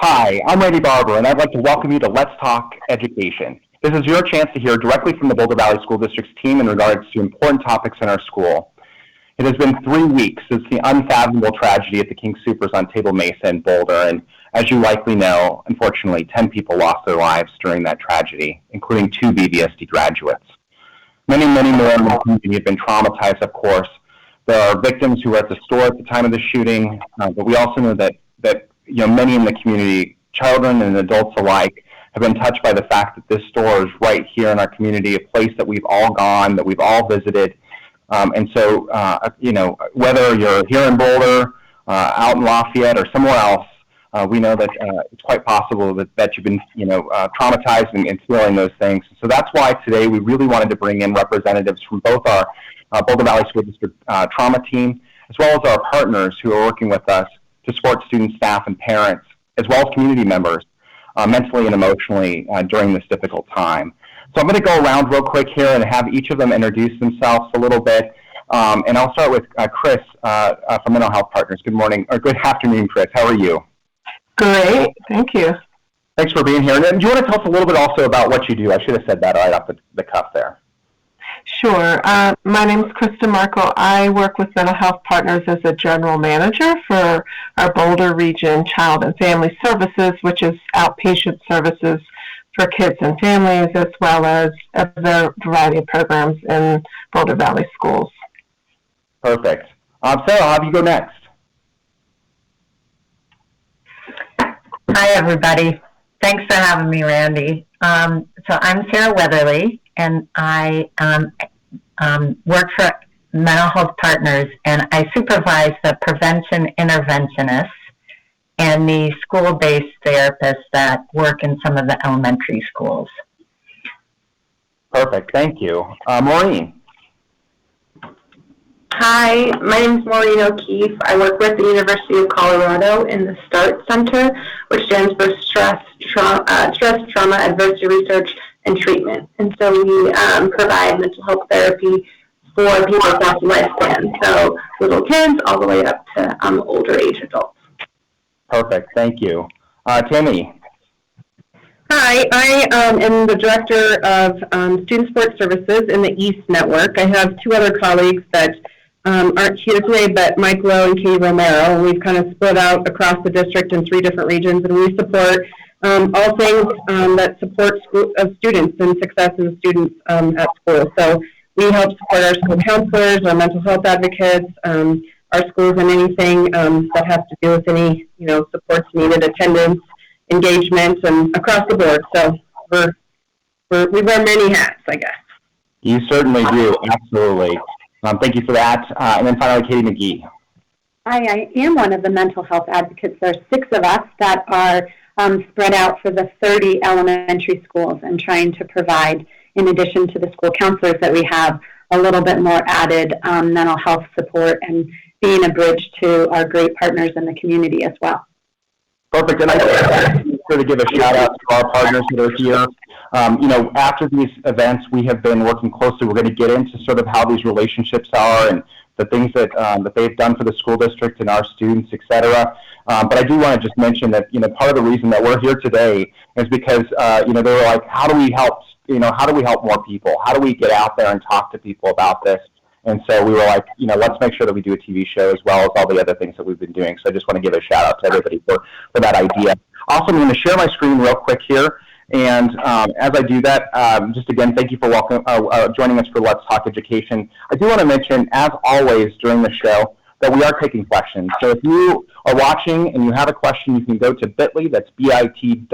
Hi, I'm Randy Barber, and I'd like to welcome you to Let's Talk Education. This is your chance to hear directly from the Boulder Valley School District's team in regards to important topics in our school. It has been 3 weeks since the unfathomable tragedy at the King Soopers on Table Mesa in Boulder, and as you likely know, unfortunately, 10 people lost their lives during that tragedy, including 2 BVSD graduates. Many more in the community have been traumatized, of course. There are victims who were at the store at the time of the shooting, but we also know that many in the community, children and adults alike, have been touched by the fact that this store is right here in our community, a place that we've all gone, that we've all visited. And so, whether you're here in Boulder, out in Lafayette, or somewhere else, we know that it's quite possible that you've been, traumatized and feeling those things. So that's why today we really wanted to bring in representatives from both our Boulder Valley School District trauma team, as well as our partners who are working with us to support students, staff, and parents, as well as community members, mentally and emotionally during this difficult time. So I'm going to go around real quick here and have each of them introduce themselves a little bit. And I'll start with Chris from Mental Health Partners. Good morning, or good afternoon, Chris. How are you? Great, thank you. Thanks for being here. And do you want to tell us a little bit also about what you do? I should have said that right off the cuff there. Sure. My name is DeMarco. I work with Mental Health Partners as a general manager for our Boulder Region Child and Family Services, which is outpatient services for kids and families, as well as a variety of programs in Boulder Valley schools. Perfect. Sara, I'll have you go next. Hi, everybody. Thanks for having me, Randy. So I'm Sara Weatherley, and I work for Mental Health Partners, and I supervise the prevention interventionists and the school-based therapists that work in some of the elementary schools. Perfect. Thank you. Maureen. Hi, my name is Maureen O'Keefe. I work with the University of Colorado in the START Center, which stands for Stress, Trauma, Adversity Research, and Treatment. And so we provide mental health therapy for people across the lifespan, so little kids all the way up to older age adults. Perfect. Thank you. Tammy. Hi, I am the Director of Student Support Services in the East Network. I have 2 other colleagues that aren't here today, but Mike Lowe and Katie Romero. We've kind of split out across the district in 3 different regions, and we support all things that support students and success of students at school. So we help support our school counselors, our mental health advocates, our schools in anything that has to do with any supports needed, attendance, engagement, and across the board. So we wear many hats, I guess. You certainly do, absolutely. Thank you for that. And then finally, Katie McGee. Hi, I am one of the mental health advocates. There are 6 of us that are spread out for the 30 elementary schools and trying to provide, in addition to the school counselors that we have, a little bit more added mental health support and being a bridge to our great partners in the community as well. Perfect. And I sort of give a shout out to our partners that are here. After these events, we have been working closely. We're going to get into sort of how these relationships are and the things that they've done for the school district and our students, et cetera. But I do want to just mention that, part of the reason that we're here today is because, they were like, how do we help more people? How do we get out there and talk to people about this? And so we were like, let's make sure that we do a TV show as well as all the other things that we've been doing. So I just want to give a shout out to everybody for that idea. Also, I'm going to share my screen real quick here. And as I do that, just again, thank you for joining us for Let's Talk Education. I do want to mention, as always during the show, that we are taking questions. So if you are watching and you have a question, you can go to bit.ly, that's bit.ly/Let's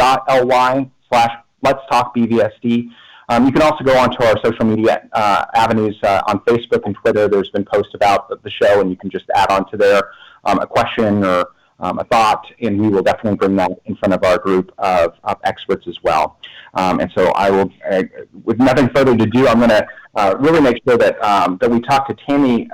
Talk BVSD. You can also go onto our social media avenues on Facebook and Twitter. There's been posts about the show, and you can just add on to there a question or a thought, and we will definitely bring that in front of our group of experts as well. And so I will, with nothing further to do, I'm going to really make sure that we talk to Tammy.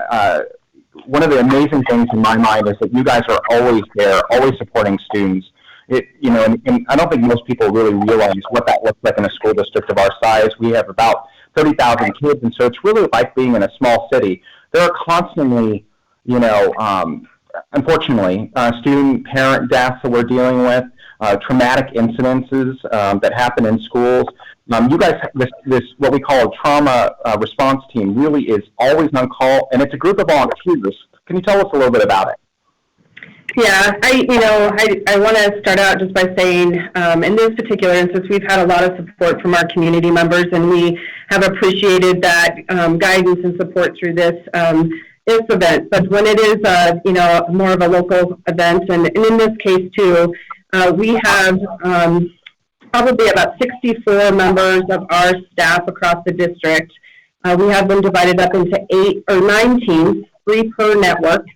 One of the amazing things in my mind is that you guys are always there, always supporting students. And I don't think most people really realize what that looks like in a school district of our size. We have about 30,000 kids, and so it's really like being in a small city. There are constantly, unfortunately, student parent deaths that we're dealing with. traumatic incidences that happen in schools. You guys, this what we call a trauma response team really is always on call, and it's a group of volunteers. Can you tell us a little bit about it? Yeah, I want to start out just by saying, in this particular instance, we've had a lot of support from our community members, and we have appreciated that guidance and support through this event. But when it is, more of a local event, and in this case too, we have probably about 64 members of our staff across the district. We have them divided up into 8 or 9 teams, 3 per network,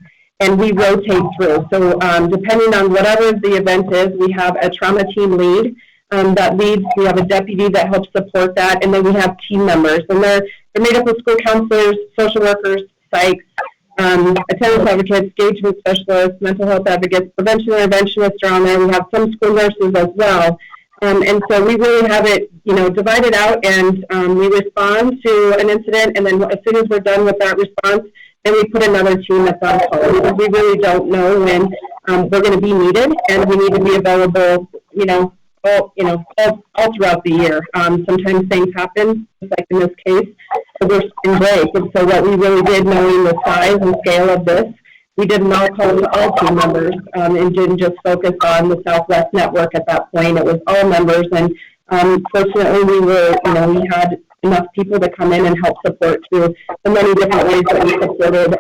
and we rotate through. So depending on whatever the event is, we have a trauma team lead that leads. We have a deputy that helps support that, and then we have team members. And they're made up of school counselors, social workers, psychs, attendance advocates, engagement specialists, mental health advocates, prevention interventionists are on there. We have some school nurses as well. And so we really have it, divided out, and we respond to an incident, and then as soon as we're done with that response, then we put another team that's on call, because we really don't know when we're going to be needed, and we need to be available, all throughout the year. Sometimes things happen, just like in this case, we're in break. And so what we really did, knowing the size and scale of this, we did an all-call to all team members, and didn't just focus on the Southwest network at that point. It was all members, and fortunately we had enough people to come in and help support through the many different ways that we supported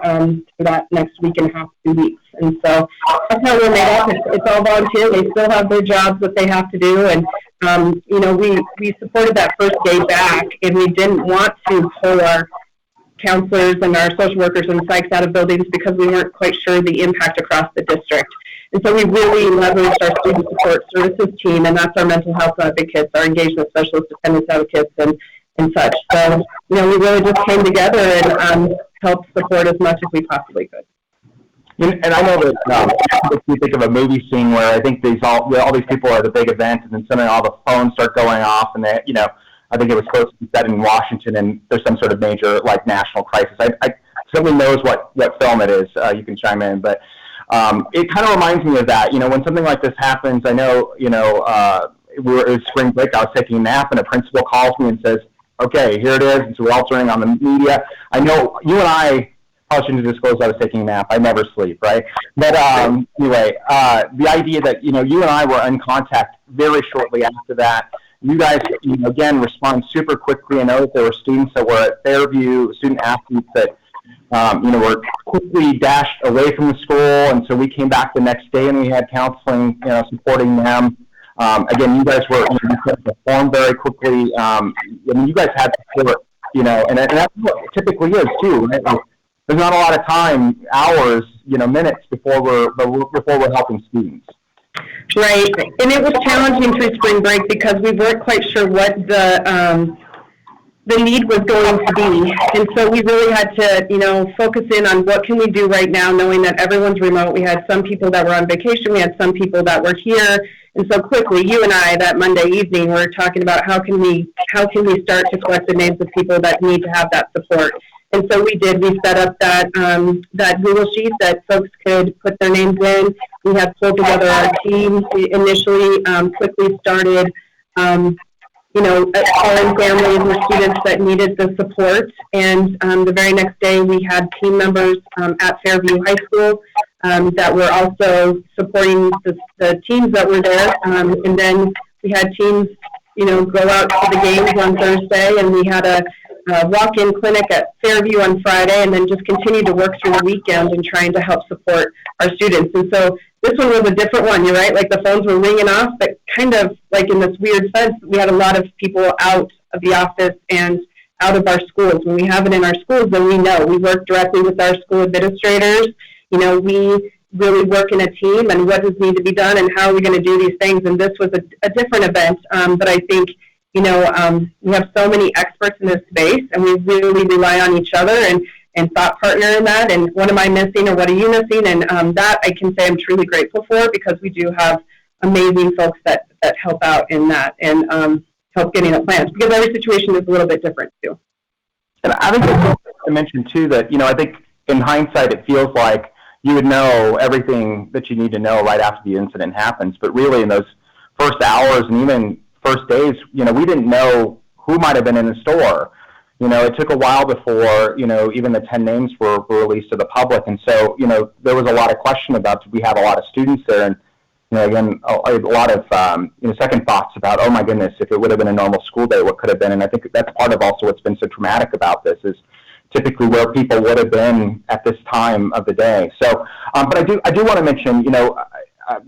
for that next week and a half, 2 weeks. And so that's how we're made up. It's all volunteer. They still have their jobs that they have to do. And, we supported that first day back, and we didn't want to pull our counselors and our social workers and psychs out of buildings because we weren't quite sure the impact across the district. And so we really leveraged our student support services team, and that's our mental health advocates, our engagement specialists, attendance advocates, and such. So, we really just came together and helped support as much as we possibly could. And I know that if you think of a movie scene where I think all these people are at a big event, and then suddenly all the phones start going off, and they, I think it was supposed to be set in Washington, and there's some sort of major national crisis. I somebody knows what film it is. You can chime in, but it kind of reminds me of that. When something like this happens, I know it was spring break. I was taking a nap, and a principal calls me and says, "Okay, here it is. It's weltering on the media." I know you and I probably shouldn't disclose I was taking a nap. I never sleep, right? But anyway, the idea that you and I were in contact very shortly after that. You guys, again, respond super quickly. I know that there were students that were at Fairview, student athletes that, were quickly dashed away from the school, and so we came back the next day and we had counseling, supporting them. Again, you guys you performed very quickly. You guys had support, and that's what it typically is too. Right? There's not a lot of time, hours, minutes before we're helping students. Right, and it was challenging through spring break because we weren't quite sure what the need was going to be, and so we really had to, focus in on what can we do right now, knowing that everyone's remote. We had some people that were on vacation, we had some people that were here, and so quickly, you and I, that Monday evening, were talking about how can we start to collect the names of people that need to have that support. And so we did. We set up that Google sheet that folks could put their names in. We had pulled together our team. We initially quickly started, calling families and students that needed the support. And the very next day, we had team members at Fairview High School that were also supporting the teams that were there. And then we had teams, go out to the games on Thursday, and we had a walk-in clinic at Fairview on Friday, and then just continue to work through the weekend and trying to help support our students. And so this one was a different one, you're right, the phones were ringing off, but kind of in this weird sense, we had a lot of people out of the office and out of our schools. When we have it in our schools, then we know. We work directly with our school administrators. We really work in a team, and what does need to be done, and how are we going to do these things. And this was a different event, but I think we have so many experts in this space, and we really rely on each other and thought partner in that. And what am I missing, or what are you missing? And that I can say I'm truly grateful for, because we do have amazing folks that help out in that and help getting the plans, because every situation is a little bit different too. And I think it's important to mention too that I think in hindsight it feels like you would know everything that you need to know right after the incident happens, but really in those first hours and even first days, we didn't know who might have been in the store. It took a while before, even the 10 names were released to the public. And so, there was a lot of question about, did we have a lot of students there? And, again, a lot of, second thoughts about, oh my goodness, if it would have been a normal school day, what could have been? And I think that's part of also what's been so traumatic about this is typically where people would have been at this time of the day. So, but I do want to mention,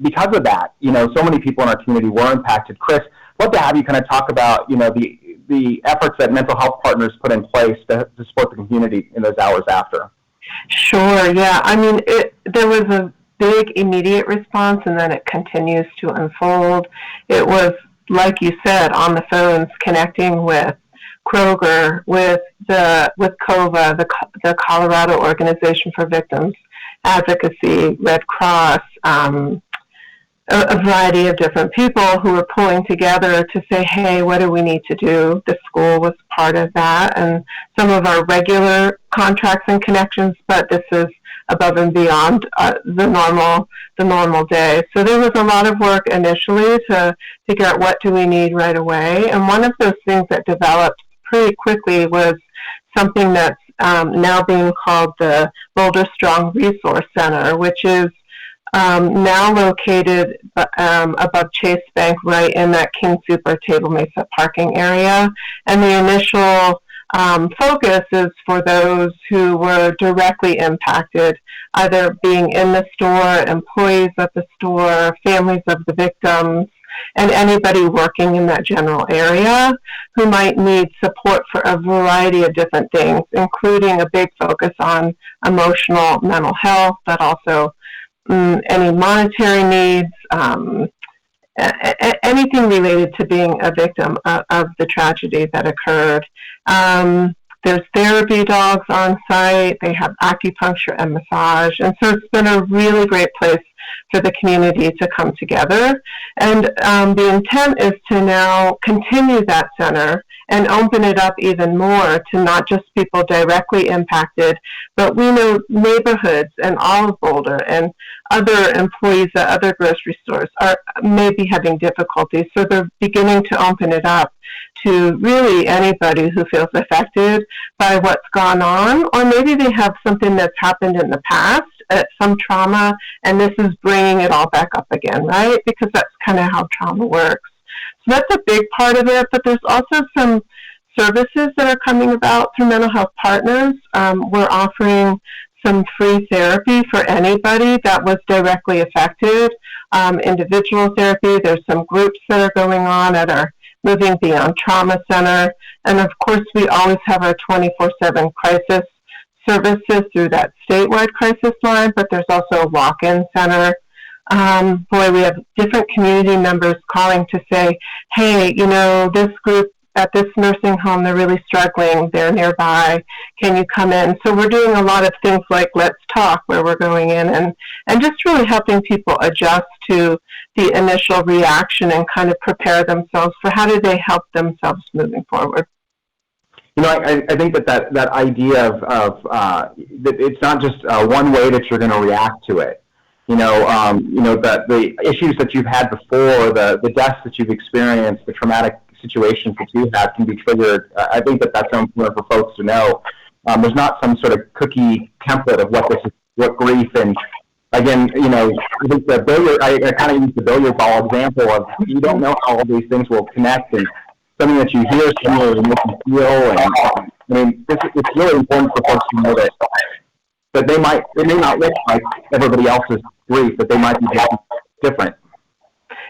because of that, so many people in our community were impacted. Chris, I'd love to have you kind of talk about, the efforts that mental health partners put in place to support the community in those hours after. Sure, yeah. I mean, there was a big immediate response, and then it continues to unfold. It was, like you said, on the phones, connecting with Kroger, with COVA, the Colorado Organization for Victims Advocacy, Red Cross, a variety of different people who were pulling together to say, hey, what do we need to do? The school was part of that, and some of our regular contracts and connections, but this is above and beyond the normal day. So there was a lot of work initially to figure out what do we need right away, and one of those things that developed pretty quickly was something that's now being called the BoulderStrong Resource Center, which is now located above Chase Bank, right in that King Super Table Mesa parking area. And the initial focus is for those who were directly impacted, either being in the store, employees of the store, families of the victims, and anybody working in that general area who might need support for a variety of different things, including a big focus on emotional mental health, but also any monetary needs, anything related to being a victim of the tragedy that occurred. There's therapy dogs on site. They have acupuncture and massage. And so it's been a really great place for the community to come together. And the intent is to now continue that center and open it up even more to not just people directly impacted, but we know neighborhoods and all of Boulder and other employees at other grocery stores may be having difficulties. So they're beginning to open it up to really anybody who feels affected by what's gone on, or maybe they have something that's happened in the past, some trauma, and this is bringing it all back up again, right? Because that's kind of how trauma works. So that's a big part of it, but there's also some services that are coming about through mental health partners. We're offering some free therapy for anybody that was directly affected, individual therapy. There's some groups that are going on at our Moving Beyond Trauma Center. And of course, we always have our 24/7 crisis services through that statewide crisis line, but there's also a walk-in center. We have different community members calling to say, hey, this group at this nursing home, they're really struggling, they're nearby, can you come in? So we're doing a lot of things like Let's Talk, where we're going in and just really helping people adjust to the initial reaction and kind of prepare themselves for how do they help themselves moving forward. I think that idea of that it's not just one way that you're going to react to it. That the issues that you've had before, the deaths that you've experienced, the traumatic situations that you had can be triggered. I think that's so important for folks to know. There's not some sort of cookie template of what grief, and again, I think I kind of use the billiard ball example of you don't know how all these things will connect, and something that you hear similarly makes you feel. And it's really important for folks to know that it may not look like everybody else's grief, but they might be different.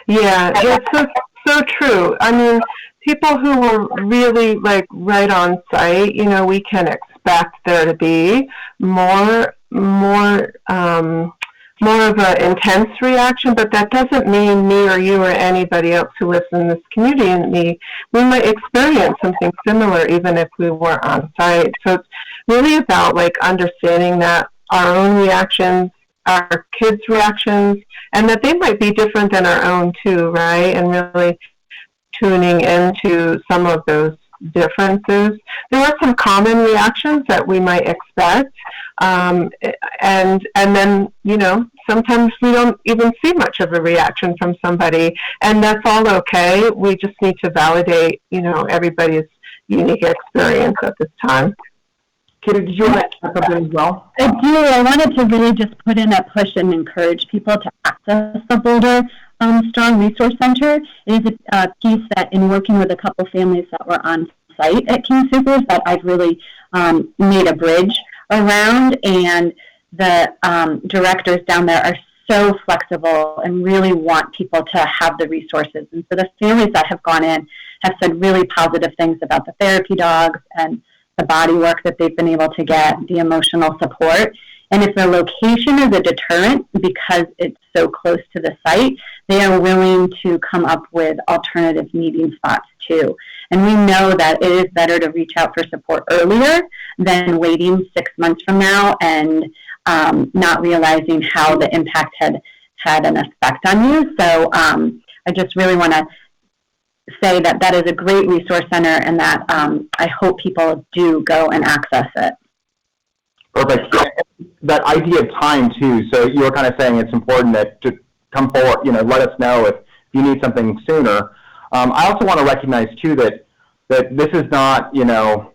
Yeah, that's so true. I mean, people who were really right on site, we can expect there to be more of an intense reaction, but that doesn't mean me or you or anybody else who lives in this community and we might experience something similar even if we were on site. So it's really about understanding that our own reactions, our kids' reactions, and that they might be different than our own too, right? And really tuning into some of those differences. There were some common reactions that we might expect, and then, you know, sometimes we don't even see much of a reaction from somebody, and that's all okay. We just need to validate, you know, everybody's unique experience at this time. Katie, did you want to talk about it as well? I do. I wanted to really just put in a push and encourage people to access the Boulder Strong Resource Center. It is a piece that, in working with a couple families that were on site at King Soopers, that I've really made a bridge around, and the directors down there are so flexible and really want people to have the resources. And so the families that have gone in have said really positive things about the therapy dogs and the body work that they've been able to get, the emotional support. And if the location is a deterrent because it's so close to the site, they are willing to come up with alternative meeting spots too. And we know that it is better to reach out for support earlier than waiting 6 months from now and not realizing how the impact had an effect on you. So I just really want to say that that is a great resource center, and that I hope people do go and access it. Perfect. That idea of time too. So you were kind of saying it's important that to come forward, you know, let us know if you need something sooner. I also want to recognize too that this is not, you know,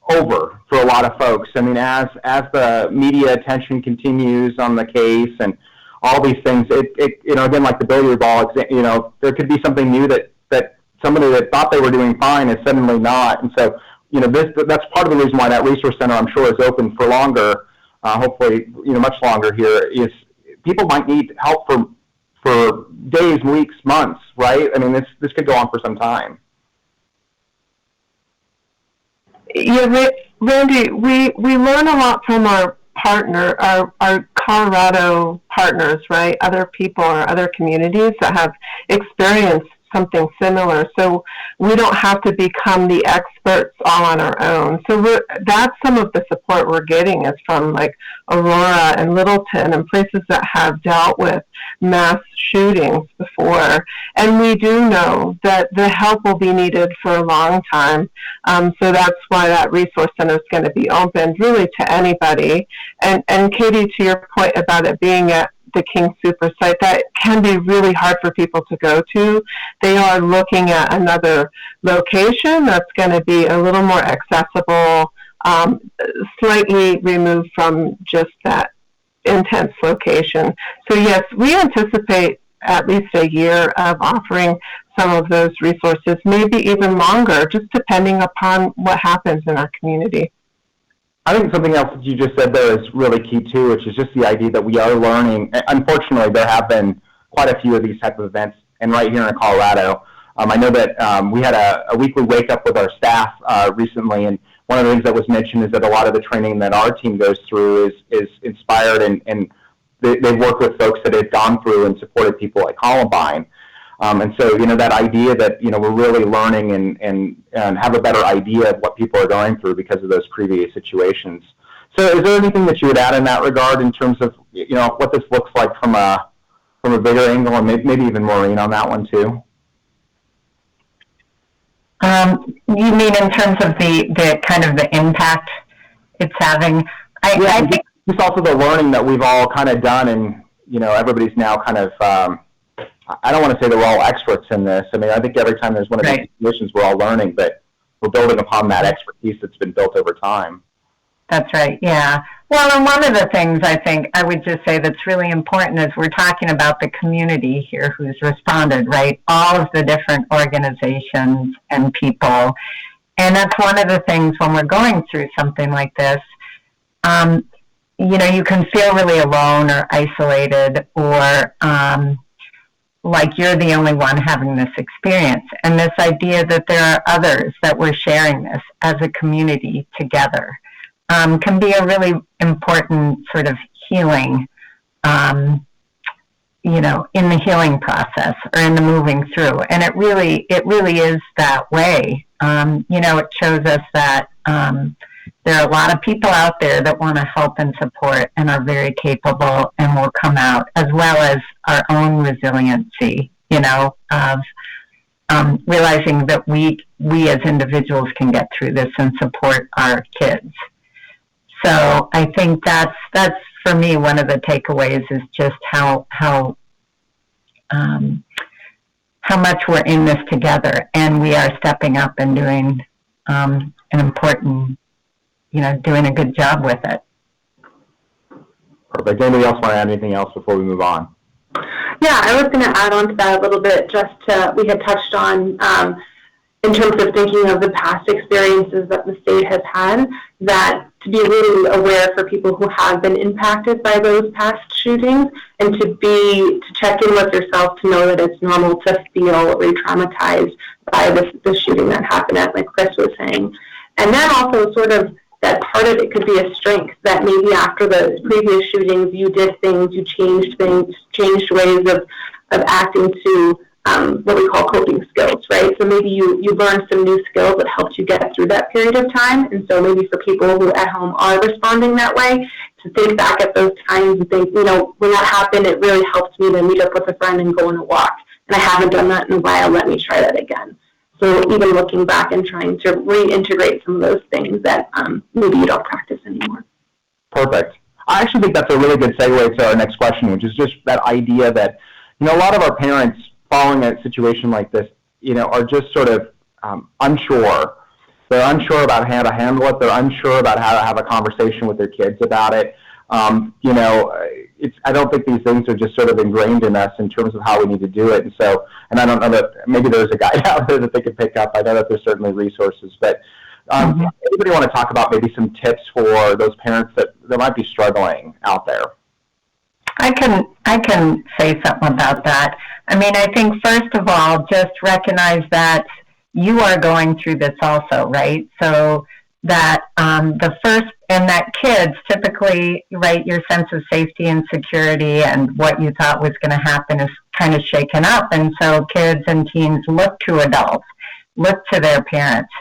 over for a lot of folks. I mean, as the media attention continues on the case and all these things, it you know, again, like the billiard ball, you know, there could be something new that somebody that thought they were doing fine is suddenly not. And so, you know, that's part of the reason why that resource center, I'm sure, is open for longer, hopefully, you know, much longer here, is people might need help for days, weeks, months, right? I mean, this could go on for some time. Yeah, Randy, we learn a lot from our Colorado partners, right? Other people or other communities that have experienced something similar. So we don't have to become the experts all on our own. So that's some of the support we're getting is from like Aurora and Littleton and places that have dealt with mass shootings before. And we do know that the help will be needed for a long time. So that's why that resource center is going to be opened really to anybody. And Katie, to your point about it being at the King Super site, that can be really hard for people to go to. They are looking at another location that's going to be a little more accessible, slightly removed from just that intense location. So yes, we anticipate at least a year of offering some of those resources, maybe even longer, just depending upon what happens in our community. I think something else that you just said there is really key too, which is just the idea that we are learning. Unfortunately, there have been quite a few of these type of events, and right here in Colorado. I know that we had a weekly wake up with our staff recently, and one of the things that was mentioned is that a lot of the training that our team goes through is inspired, and they've worked with folks that have gone through and supported people like Columbine. And so, you know, that idea that, you know, we're really learning and have a better idea of what people are going through because of those previous situations. So is there anything that you would add in that regard in terms of, you know, what this looks like from a bigger angle, and maybe even Maureen on that one too? You mean in terms of the kind of the impact it's having? I think just also the learning that we've all kind of done, and, you know, everybody's now kind of, I don't want to say that we're all experts in this. I mean, I think every time there's one of these situations, we're all learning, but we're building upon that expertise that's been built over time. That's right, yeah. Well, and one of the things I think I would just say that's really important is we're talking about the community here who's responded, right? All of the different organizations and people. And that's one of the things when we're going through something like this, you know, you can feel really alone or isolated or like you're the only one having this experience. And this idea that there are others that we're sharing this as a community together can be a really important sort of healing, you know, in the healing process or in the moving through. And it really is that way. You know, it shows us that there are a lot of people out there that want to help and support and are very capable and will come out, as well as our own resiliency, you know, of realizing that we as individuals can get through this and support our kids. So I think that's for me one of the takeaways is just how much we're in this together, and we are stepping up and doing an important, doing a good job with it. Perfect. Anybody else want to add anything else before we move on? Yeah, I was going to add on to that a little bit. We had touched on in terms of thinking of the past experiences that the state has had, that to be really aware for people who have been impacted by those past shootings, and to check in with yourself to know that it's normal to feel re-traumatized by the shooting that happened at, like Chris was saying. And then also sort of that part of it could be a strength, that maybe after the previous shootings you did things, you changed things, changed ways of acting to what we call coping skills, right? So maybe you learned some new skills that helped you get through that period of time. And so maybe for people who at home are responding that way, to think back at those times and think, when that happened, it really helped me to meet up with a friend and go on a walk. And I haven't done that in a while, let me try that again. So even looking back and trying to reintegrate some of those things that maybe you don't practice anymore. Perfect. I actually think that's a really good segue to our next question, which is just that idea that, a lot of our parents following a situation like this, are just sort of unsure. They're unsure about how to handle it. They're unsure about how to have a conversation with their kids about it. I don't think these things are just sort of ingrained in us in terms of how we need to do it. And I don't know that maybe there's a guide out there that they could pick up. I know that there's certainly resources, but anybody want to talk about maybe some tips for those parents that might be struggling out there? I can say something about that. I mean, I think first of all, just recognize that you are going through this also, right? So that that kids typically, right, your sense of safety and security and what you thought was going to happen is kind of shaken up. And so kids and teens look to adults, look to their parents,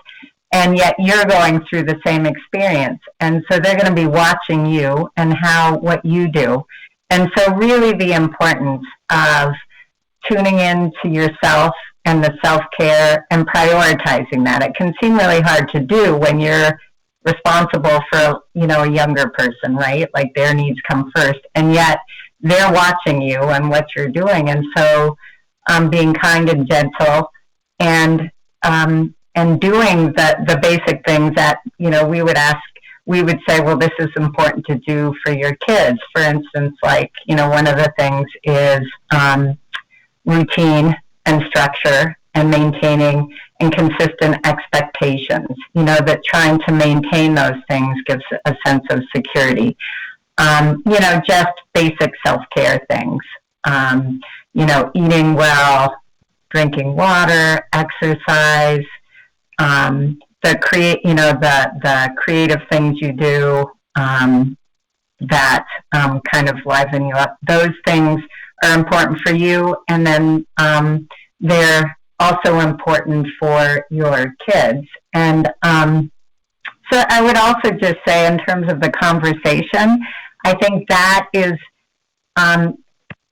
and yet you're going through the same experience. And so they're going to be watching you and what you do. And so really the importance of tuning in to yourself and the self-care and prioritizing that. It can seem really hard to do when you're responsible for, a younger person, right? Like their needs come first. And yet they're watching you and what you're doing. And so being kind and gentle and doing the basic things that, we would say, well, this is important to do for your kids. For instance, like, one of the things is routine and structure and maintaining and consistent expectations, that trying to maintain those things gives a sense of security. Just basic self-care things, eating well, drinking water, exercise, the creative things you do that kind of liven you up. Those things are important for you, and then they're also important for your kids. And so I would also just say, in terms of the conversation, I think that is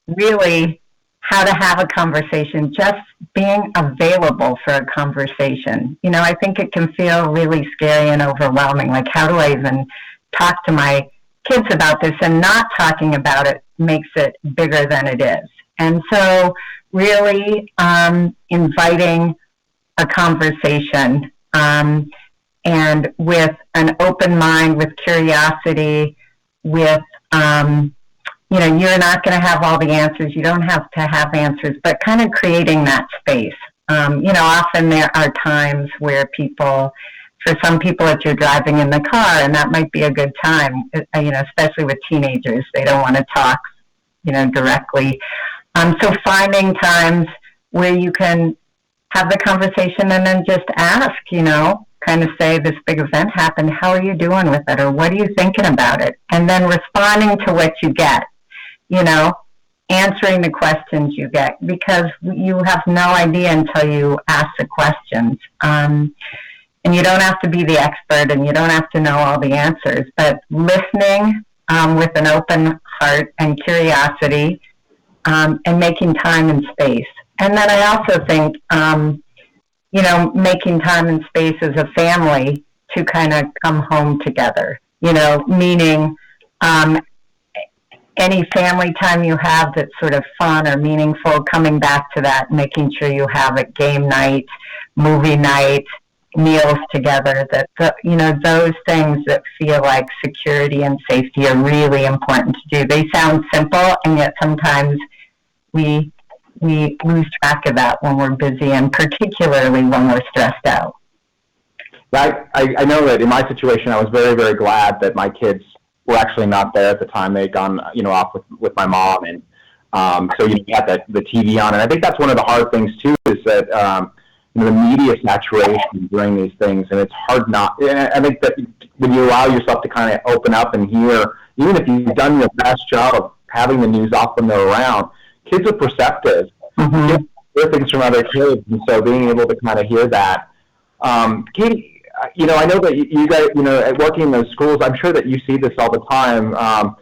really how to have a conversation, just being available for a conversation. I think it can feel really scary and overwhelming. Like, how do I even talk to my kids about this? And not talking about it makes it bigger than it is. And so really inviting a conversation and with an open mind, with curiosity, with you're not going to have all the answers. You don't have to have answers, but kind of creating that space. Often there are times where for some people, if you're driving in the car, and that might be a good time, especially with teenagers, they don't want to talk, directly. So finding times where you can have the conversation and then just ask, kind of say, this big event happened, how are you doing with it? Or what are you thinking about it? And then responding to what you get. Answering the questions you get, because you have no idea until you ask the questions. And you don't have to be the expert and you don't have to know all the answers, but listening with an open heart and curiosity and making time and space. And then I also think making time and space as a family to kind of come home together, meaning any family time you have that's sort of fun or meaningful, coming back to that, making sure you have a game night, movie night, meals together, those things that feel like security and safety are really important to do. They sound simple, and yet sometimes we lose track of that when we're busy, and particularly when we're stressed out. I know that in my situation, I was very, very glad that my kids were actually not there at the time. They'd gone, off with my mom, and so you had the TV on. And I think that's one of the hard things too, is that the media saturation during these things, and it's hard not. And I think that when you allow yourself to kind of open up and hear, even if you've done your best job of having the news off when they're around, kids are perceptive. Mm-hmm. Hear things from other kids, and so being able to kind of hear that. Katie, I know that you guys, working in those schools, I'm sure that you see this all the time. And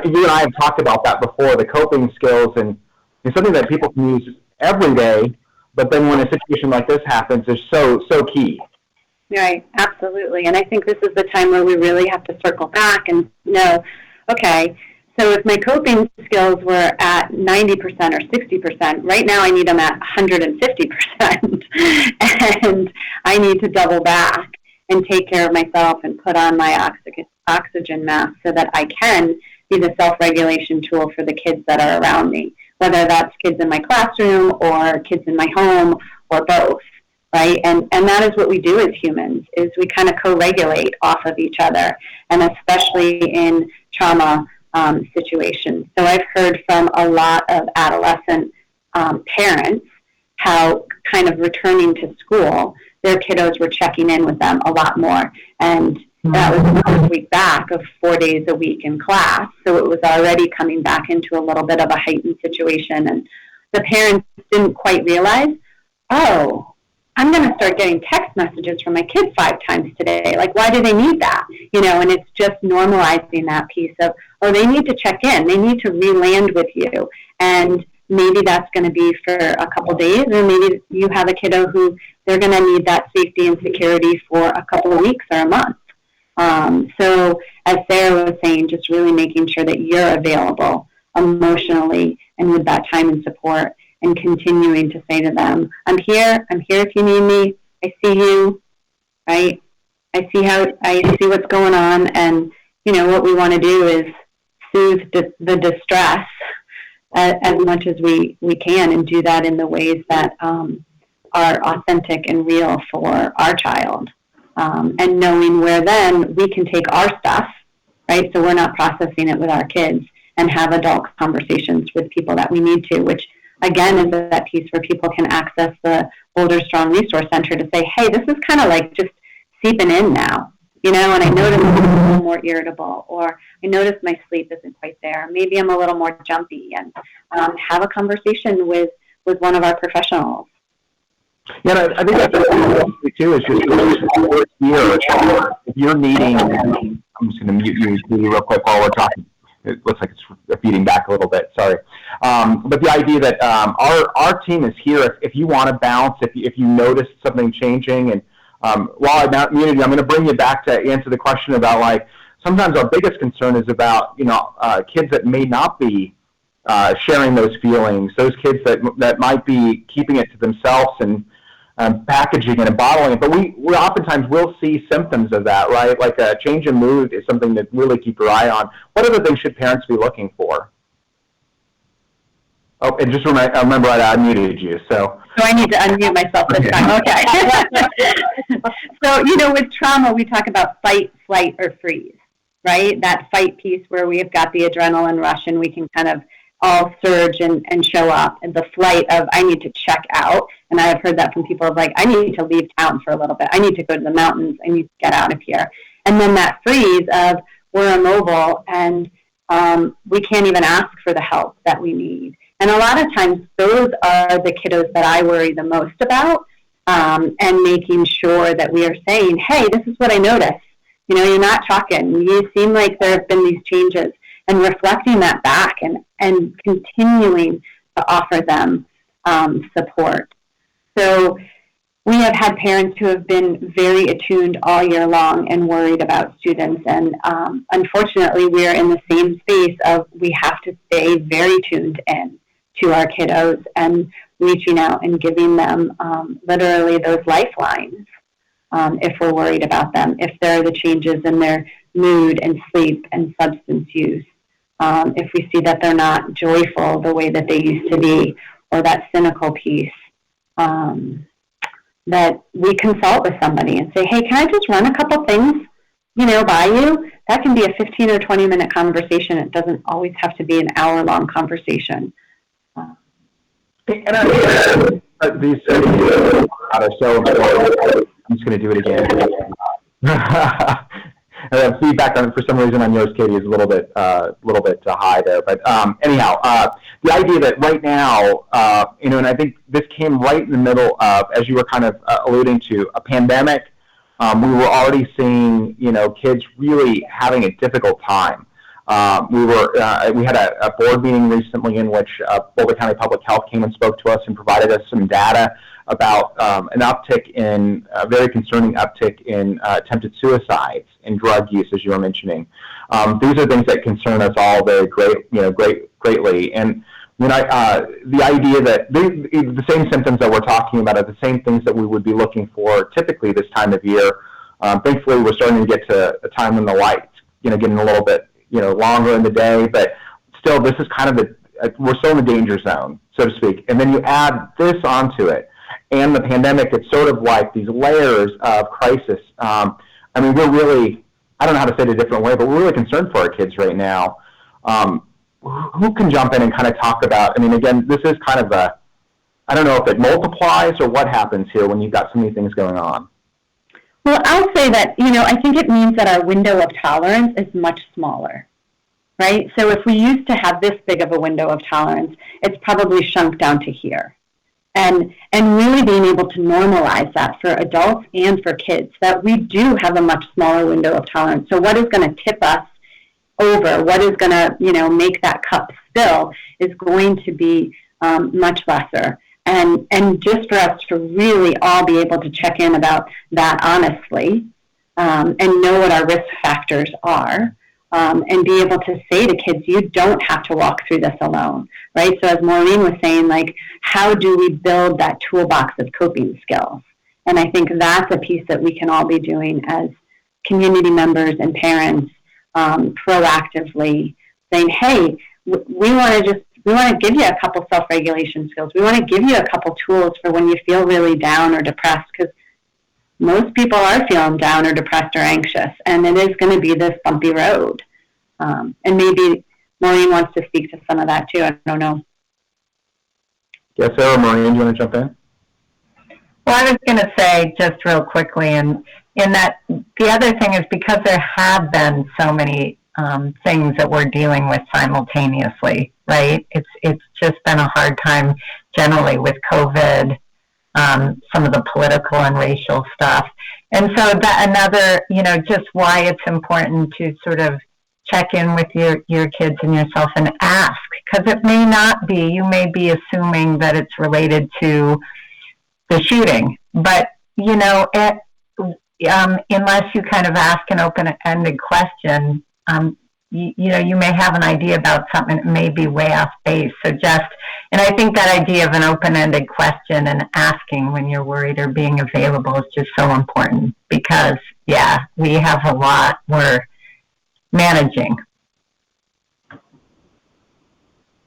you and I have talked about that before, the coping skills, and it's something that people can use every day, but then when a situation like this happens, it's so key. Right, absolutely. And I think this is the time where we really have to circle back and know, okay, so if my coping skills were at 90% or 60%, right now I need them at 150%. And I need to double back and take care of myself and put on my oxygen mask so that I can be the self-regulation tool for the kids that are around me, whether that's kids in my classroom or kids in my home or both, right? And that is what we do as humans, is we kind of co-regulate off of each other, and especially in trauma situations. So I've heard from a lot of adolescent parents how kind of returning to school, their kiddos were checking in with them a lot more. And that was the first week back of 4 days a week in class. So it was already coming back into a little bit of a heightened situation. And the parents didn't quite realize, oh, I'm going to start getting text messages from my kids 5 times today. Like, why do they need that? And it's just normalizing that piece of, oh, they need to check in. They need to re-land with you. And maybe that's going to be for a couple days, or maybe you have a kiddo who they're going to need that safety and security for a couple of weeks or a month. So as Sara was saying, just really making sure that you're available emotionally and with that time and support, and continuing to say to them, I'm here if you need me, I see you, right? I see what's going on, and, what we want to do is soothe the distress as much as we can, and do that in the ways that are authentic and real for our child. And knowing where then we can take our stuff, right? So we're not processing it with our kids, and have adult conversations with people that we need to, which again is that piece where people can access the BoulderStrong Resource Center to say, hey, this is kind of like just seeping in now, and I notice I'm a little more irritable, or I notice my sleep isn't quite there. Maybe I'm a little more jumpy, and have a conversation with one of our professionals. Yeah, I think that's what too, is just here. If you're needing, I'm just going to mute you real quick while we're talking. It looks like it's feeding back a little bit. Sorry. But the idea that our team is here. If you want to bounce, if you notice something changing, and while I'm not muted, I'm going to bring you back to answer the question about, like, sometimes our biggest concern is about kids that may not be sharing those feelings, those kids that might be keeping it to themselves and packaging it and bottling it. But we oftentimes will see symptoms of that, right? Like a change in mood is something to really keep your eye on. What other things should parents be looking for? Oh, and just remember I unmuted you. So I need to unmute myself this time. Okay. So, with trauma, we talk about fight, flight, or freeze, right? That fight piece where we have got the adrenaline rush and we can kind of all surge and show up, and the flight of I need to check out. And I have heard that from people of, like, I need to leave town for a little bit. I need to go to the mountains. I need to get out of here. And then that freeze of we're immobile and we can't even ask for the help that we need. And a lot of times those are the kiddos that I worry the most about, and making sure that we are saying, hey, this is what I noticed. You're not talking. You seem like there have been these changes, and reflecting that back and continuing to offer them support. So we have had parents who have been very attuned all year long and worried about students. And unfortunately, we are in the same space of we have to stay very tuned in to our kiddos and reaching out and giving them literally those lifelines if we're worried about them, if there are the changes in their mood and sleep and substance use, if we see that they're not joyful the way that they used to be, or that cynical piece. That we consult with somebody and say, hey, can I just run a couple things, by you? That can be a 15 or 20-minute conversation. It doesn't always have to be an hour-long conversation. These are so important. I'm just going to do it again. Feedback on, for some reason on yours, Katie, is a little bit high there. But anyhow, the idea that right now, and I think this came right in the middle of, as you were kind of alluding to, a pandemic. We were already seeing, kids really having a difficult time. We had a board meeting recently in which Boulder County Public Health came and spoke to us and provided us some data about an uptick in, a very concerning uptick in attempted suicides and drug use, as you were mentioning. These are things that concern us all very greatly. And the idea that the same symptoms that we're talking about are the same things that we would be looking for typically this time of year. Thankfully, we're starting to get to a time when the light's getting a little bit longer in the day, but still, this is kind of we're still in the danger zone, so to speak. And then you add this onto it, and the pandemic. It's sort of like these layers of crisis. We're really, I don't know how to say it a different way, but we're really concerned for our kids right now. Who can jump in and kind of talk about, again, this is kind of I don't know if it multiplies or what happens here when you've got so many things going on. Well, I'll say that, I think it means that our window of tolerance is much smaller, right? So if we used to have this big of a window of tolerance, it's probably shrunk down to here. And really being able to normalize that for adults and for kids, that we do have a much smaller window of tolerance. So what is going to tip us over, what is going to, make that cup spill is going to be much lesser. And just for us to really all be able to check in about that honestly and know what our risk factors are and be able to say to kids, you don't have to walk through this alone, right? So as Maureen was saying, how do we build that toolbox of coping skills? And I think that's a piece that we can all be doing as community members and parents proactively saying, hey, we want to give you a couple self-regulation skills. We want to give you a couple tools for when you feel really down or depressed, because most people are feeling down or depressed or anxious, and it is going to be this bumpy road. And maybe Maureen wants to speak to some of that too. I don't know. Yes, Sara, Maureen, do you want to jump in? Well, I was going to say just real quickly, and in that the other thing is because there have been so many things that we're dealing with simultaneously, right? It's just been a hard time generally with COVID, some of the political and racial stuff. And so that another, just why it's important to sort of check in with your kids and yourself and ask, because it may not be, you may be assuming that it's related to the shooting, but, unless you kind of ask an open-ended question, you may have an idea about something that may be way off base. So and I think that idea of an open-ended question and asking when you're worried or being available is just so important because, we have a lot we're managing.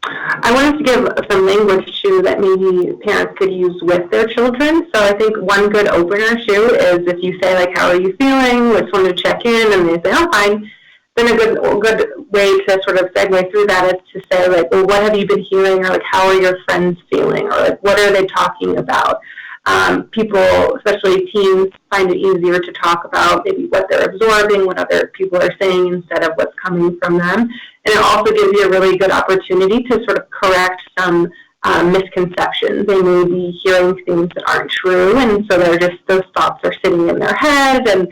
I wanted to give some language, too, that maybe parents could use with their children. So I think one good opener, too, is if you say, how are you feeling? Just wanted to check in, and they say, oh, fine. Then a good way to sort of segue through that is to say, well, what have you been hearing? Or, how are your friends feeling? Or, what are they talking about? People, especially teens, find it easier to talk about maybe what they're absorbing, what other people are saying instead of what's coming from them. And it also gives you a really good opportunity to sort of correct some misconceptions. They may be hearing things that aren't true, and so those thoughts are sitting in their head and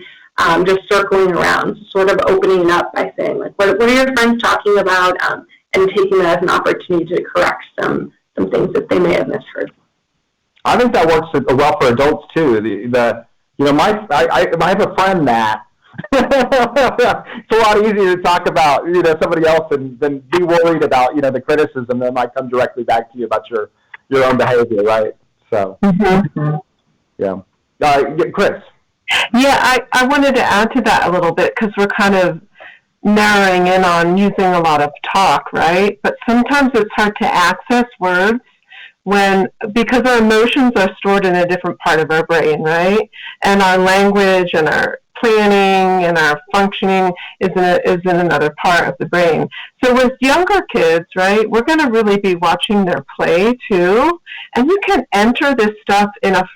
just circling around, sort of opening up by saying, what are your friends talking about, and taking that as an opportunity to correct some things that they may have misheard. I think that works well for adults too. I have a friend, Matt. It's a lot easier to talk about, somebody else than be worried about, the criticism that might come directly back to you about your own behavior, right? So, yeah. Chris. Yeah, I wanted to add to that a little bit because we're kind of narrowing in on using a lot of talk, right? But sometimes it's hard to access words because our emotions are stored in a different part of our brain, right? And our language and our planning and our functioning is in another part of the brain. So with younger kids, right, we're going to really be watching their play too. And you can enter this stuff in a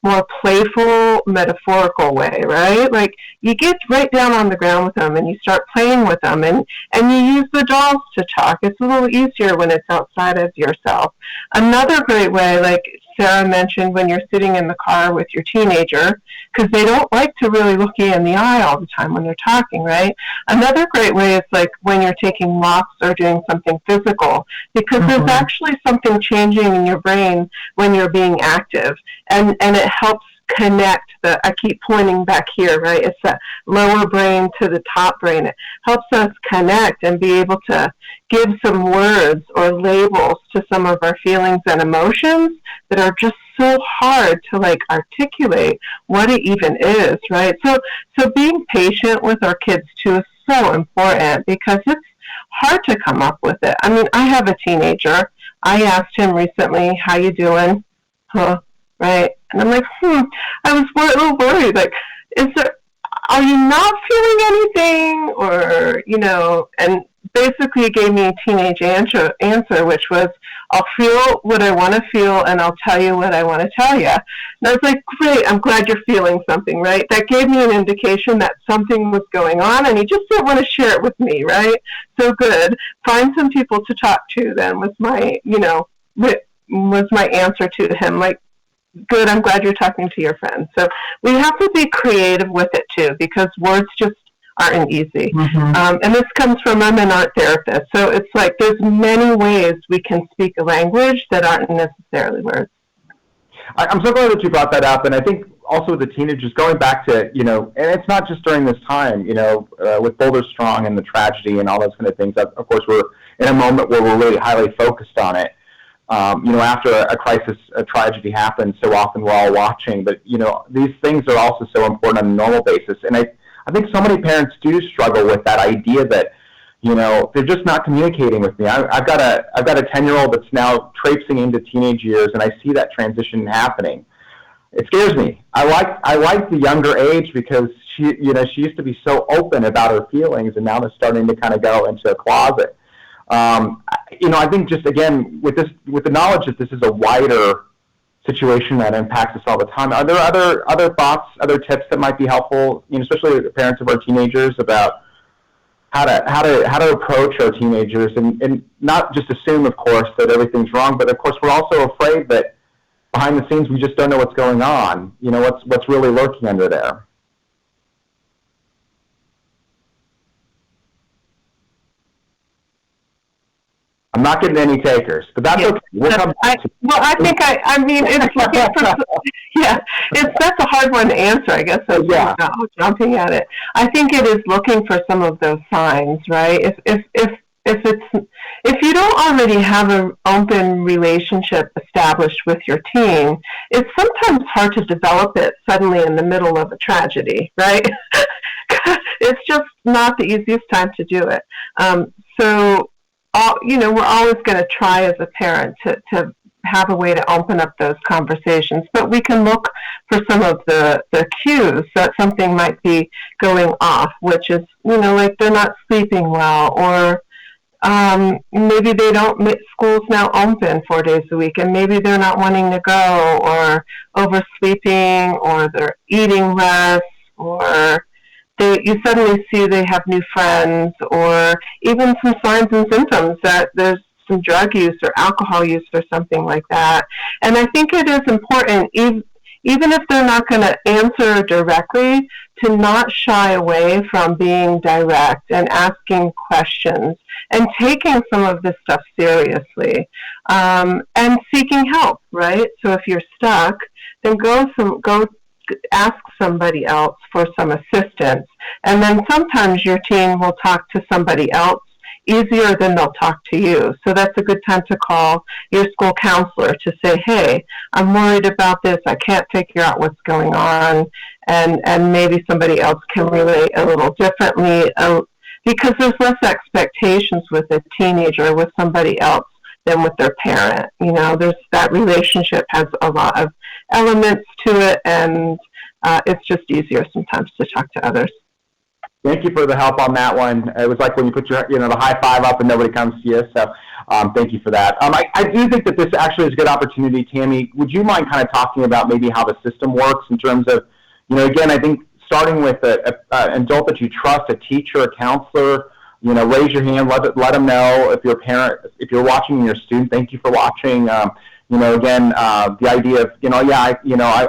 more playful, metaphorical way, right? Like you get right down on the ground with them and you start playing with them and you use the dolls to talk. It's a little easier when it's outside of yourself. Another great way, like Sara mentioned, when you're sitting in the car with your teenager, because they don't like to really look you in the eye all the time when they're talking, right? Another great way is like when you're taking walks or doing something physical, because there's actually something changing in your brain when you're being active, and it helps connect I keep pointing back here, right? It's that lower brain to the top brain. It helps us connect and be able to give some words or labels to some of our feelings and emotions that are just so hard to like articulate what it even is, right? So being patient with our kids too is so important because it's hard to come up with it. I mean, I have a teenager. I asked him recently, "How you doing?" Right? And I'm like, I was a little worried. Like, are you not feeling anything? Or, and basically he gave me a teenage answer, which was, I'll feel what I want to feel and I'll tell you what I want to tell you. And I was like, great, I'm glad you're feeling something, right? That gave me an indication that something was going on and he just didn't want to share it with me, right? So good. Find some people to talk to then was my, was my answer to him. Like, good, I'm glad you're talking to your friends. So we have to be creative with it too, because words just aren't easy. And this comes from I'm an art therapist. So it's like there's many ways we can speak a language that aren't necessarily words. I'm so glad that you brought that up. And I think also with the teenagers, going back to, and it's not just during this time, with BoulderStrong and the tragedy and all those kind of things. Of course, we're in a moment where we're really highly focused on it. After a crisis, a tragedy happens, so often we're all watching. But, these things are also so important on a normal basis. And I think so many parents do struggle with that idea that, they're just not communicating with me. I've got a 10-year-old that's now traipsing into teenage years, and I see that transition happening. It scares me. I like the younger age because she used to be so open about her feelings, and now they're starting to kind of go into a closet. I think just again with the knowledge that this is a wider situation that impacts us all the time. Are there other thoughts, other tips that might be helpful, especially the parents of our teenagers, about how to approach our teenagers and not just assume, of course, that everything's wrong, but of course we're also afraid that behind the scenes we just don't know what's going on. What's really lurking under there. I'm not getting any takers, but that's okay. I think it's looking for, that's a hard one to answer, I guess. Jumping at it. I think it is looking for some of those signs, right? If you don't already have an open relationship established with your teen, it's sometimes hard to develop it suddenly in the middle of a tragedy, right? It's just not the easiest time to do it. We're always going to try as a parent to have a way to open up those conversations, but we can look for some of the cues that something might be going off, which is, like they're not sleeping well, or maybe they don't, school's now open 4 days a week, and maybe they're not wanting to go, or oversleeping, or they're eating less, or you suddenly see they have new friends, or even some signs and symptoms that there's some drug use or alcohol use or something like that. And I think it is important, even if they're not going to answer directly, to not shy away from being direct and asking questions and taking some of this stuff seriously, and seeking help, right? So if you're stuck, then go ask somebody else for some assistance. And then sometimes your teen will talk to somebody else easier than they'll talk to you. So that's a good time to call your school counselor to say, hey, I'm worried about this. I can't figure out what's going on. And maybe somebody else can relate a little differently, because there's less expectations with a teenager with somebody else than with their parent. You know, there's that relationship has a lot of elements to it, and it's just easier sometimes to talk to others. Thank you for the help on that one. It was like when you put your, the high five up and nobody comes to you. So thank you for that. I do think that this actually is a good opportunity. Tammy, would you mind kind of talking about maybe how the system works in terms of, again, I think starting with an adult that you trust, a teacher, a counselor, raise your hand, let them know if you're a parent, if you're watching and you're a student, thank you for watching. Again, the idea of,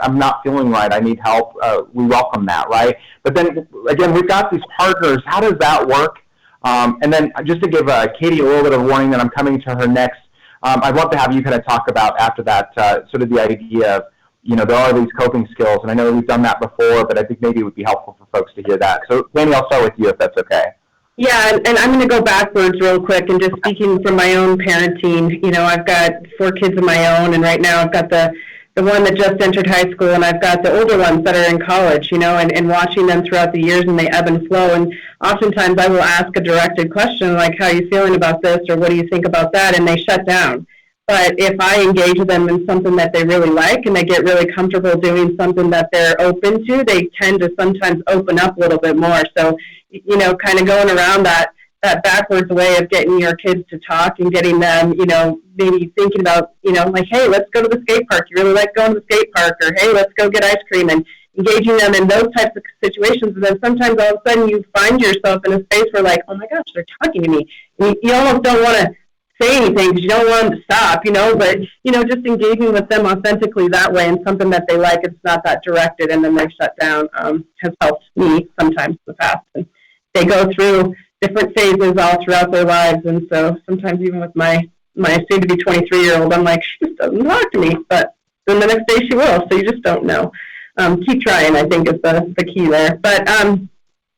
I'm not feeling right, I need help, we welcome that, right? But then, again, we've got these partners, how does that work? And then just to give Katie a little bit of warning that I'm coming to her next, I'd love to have you kind of talk about after that, sort of the idea of, there are these coping skills, and I know we've done that before, but I think maybe it would be helpful for folks to hear that. So, Tammy, I'll start with you if that's okay. Yeah, and I'm going to go backwards real quick, and just speaking from my own parenting, I've got 4 kids of my own, and right now I've got the one that just entered high school, and I've got the older ones that are in college, and watching them throughout the years, and they ebb and flow, and oftentimes I will ask a directed question like, how are you feeling about this, or what do you think about that, and they shut down. But if I engage them in something that they really like, and they get really comfortable doing something that they're open to, they tend to sometimes open up a little bit more. So, kind of going around that backwards way of getting your kids to talk and getting them, maybe thinking about, like, hey, let's go to the skate park. You really like going to the skate park, or hey, let's go get ice cream, and engaging them in those types of situations. And then sometimes all of a sudden you find yourself in a space where, like, oh my gosh, they're talking to me. And you almost don't want to say anything because you don't want them to stop, but, just engaging with them authentically that way, and something that they like, it's not that directed, and then they shut down, has helped me sometimes in the past. And they go through different phases all throughout their lives, and so sometimes even with my soon-to-be 23-year-old, I'm like, she just doesn't talk to me, but then the next day she will, so you just don't know. Keep trying, I think, is the key there. But,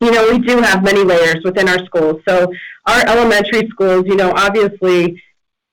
we do have many layers within our schools. So our elementary schools, obviously,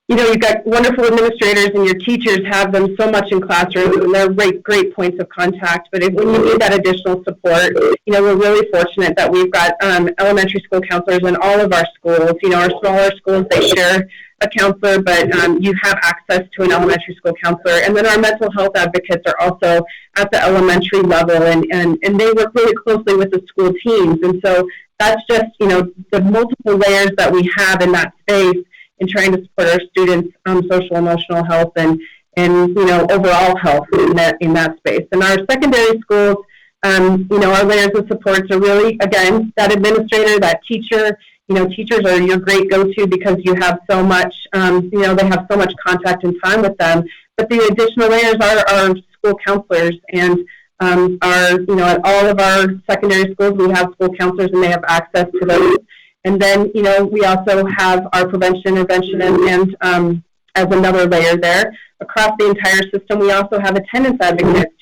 you've got wonderful administrators, and your teachers have them so much in classrooms, and they're great points of contact. But when you need that additional support, we're really fortunate that we've got elementary school counselors in all of our schools. Our smaller schools, they share a counselor, but you have access to an elementary school counselor. And then our mental health advocates are also at the elementary level, and they work really closely with the school teams. And so that's just, the multiple layers that we have in that space in trying to support our students' social, emotional health and overall health in that space. And our secondary schools, our layers of supports are really, again, that administrator, that teacher. Teachers are your great go-to because you have so much, they have so much contact and time with them. But the additional layers are our school counselors, and at all of our secondary schools, we have school counselors, and they have access to those. And then, we also have our prevention, intervention, and as another layer there. Across the entire system, we also have attendance advocates.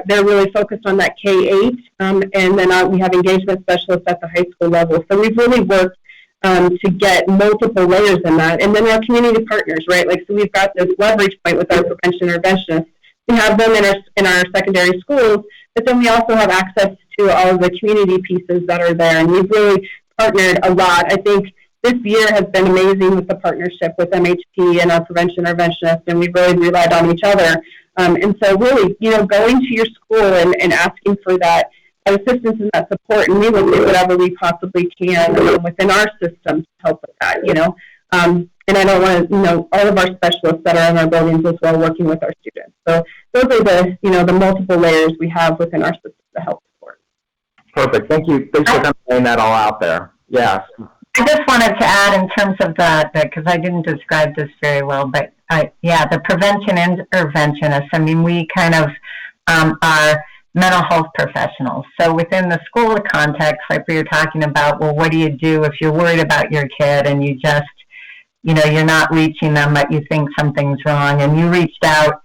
They're really focused on that K-8, and then we have engagement specialists at the high school level. So we've really worked to get multiple layers in that. And then our community partners, right? So we've got this leverage point with our prevention interventionists. We have them in our secondary schools, but then we also have access to all of the community pieces that are there. And we've really partnered a lot. I think this year has been amazing with the partnership with MHP and our prevention interventionists, and we've really relied on each other. And so really, going to your school and asking for that assistance and that support, and we will do whatever we possibly can within our system to help with that, And I don't want to, all of our specialists that are in our buildings as well, working with our students. So those are the multiple layers we have within our system to help support. Perfect. Thank you. Thanks for laying that all out there. Yeah. I just wanted to add in terms of because I didn't describe this very well, but the prevention interventionists, we kind of are mental health professionals. So within the school context, like we were talking about, well, what do you do if you're worried about your kid and you just, you're not reaching them, but you think something's wrong, and you reached out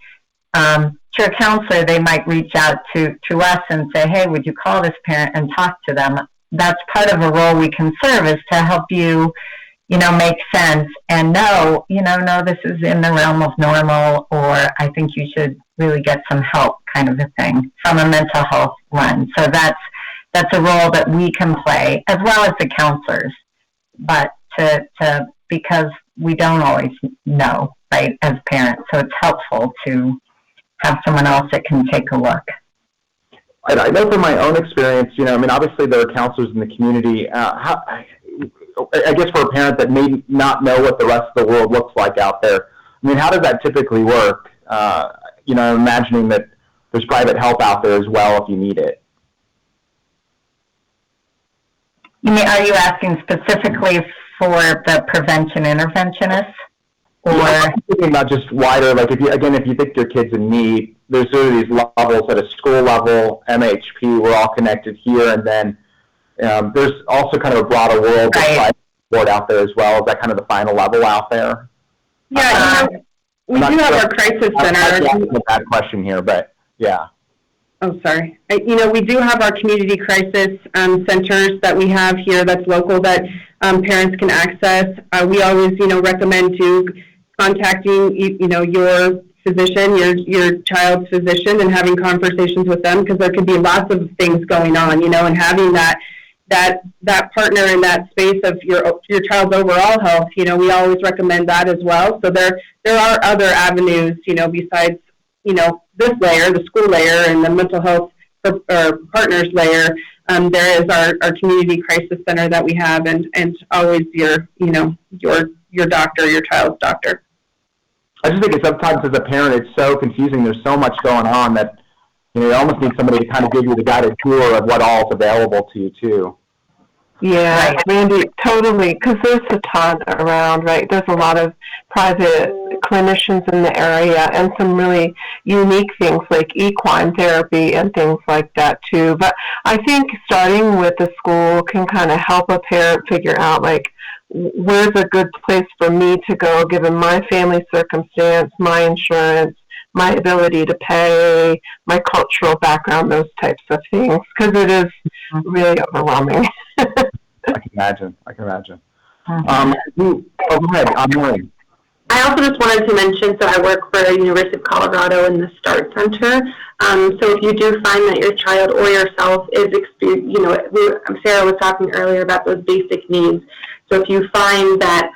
to a counselor, they might reach out to us and say, hey, would you call this parent and talk to them? That's part of a role we can serve, is to help you, make sense and know, no, this is in the realm of normal, or I think you should really get some help, kind of a thing, from a mental health lens. So that's a role that we can play, as well as the counselors, but because we don't always know, right, as parents. So it's helpful to have someone else that can take a look. I know from my own experience, obviously there are counselors in the community. I guess for a parent that may not know what the rest of the world looks like out there, how does that typically work? Imagining that there's private help out there as well if you need it. Are you asking specifically for the prevention interventionists? Or I'm thinking about just wider, like if you think your kid's in need, there's sort of these levels at a school level, MHP, we're all connected here, and then there's also kind of a broader world of support out there as well. Is that kind of the final level out there? Yeah, we do have our crisis center. That's a bad question here, but yeah. Oh, sorry. We do have our community crisis centers that we have here that's local that parents can access. We always, recommend contacting, your physician, your child's physician, and having conversations with them, because there could be lots of things going on, and having that partner in that space of your child's overall health, we always recommend that as well. So there are other avenues, besides, this layer, the school layer, and the mental health partners layer. There is our community crisis center that we have, and always your doctor, your child's doctor. I just think that sometimes as a parent, it's so confusing. There's so much going on that, you almost need somebody to kind of give you the guided tour of what all is available to you, too. Yeah, Randy, totally, because there's a ton around, right? There's a lot of private clinicians in the area, and some really unique things like equine therapy and things like that, too. But I think starting with the school can kind of help a parent figure out, like, where's a good place for me to go, given my family circumstance, my insurance, my ability to pay, my cultural background, those types of things, because it is really overwhelming. I can imagine. Go ahead, Maureen. I also just wanted to mention, so I work for the University of Colorado in the START Center. So if you do find that your child or yourself is Sara was talking earlier about those basic needs. So if you find that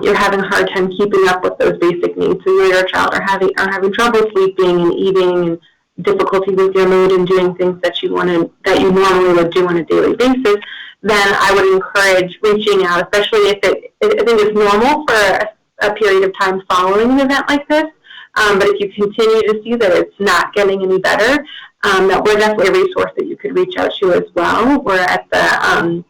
you're having a hard time keeping up with those basic needs, so you or your child are having trouble sleeping and eating, and difficulty with your mood and doing things that you normally would do on a daily basis, then I would encourage reaching out, especially if I think it's normal for a period of time following an event like this. But if you continue to see that it's not getting any better, that we're definitely a resource that you could reach out to as well. We're at the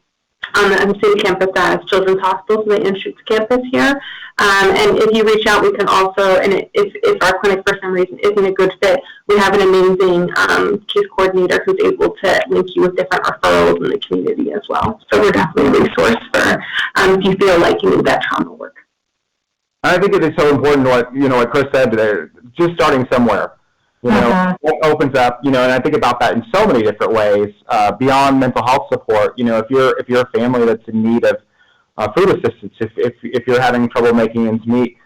on the city campus at Children's Hospital, so the Institute's campus here. And if you reach out, we can also, and if our clinic for some reason isn't a good fit, we have an amazing case coordinator who's able to link you with different referrals in the community as well. So we're definitely a resource for if you feel like you need that trauma work. I think it is so important what Chris said there, just starting somewhere. It opens up, and I think about that in so many different ways, beyond mental health support. If you're a family that's in need of food assistance, if you're having trouble making ends meet,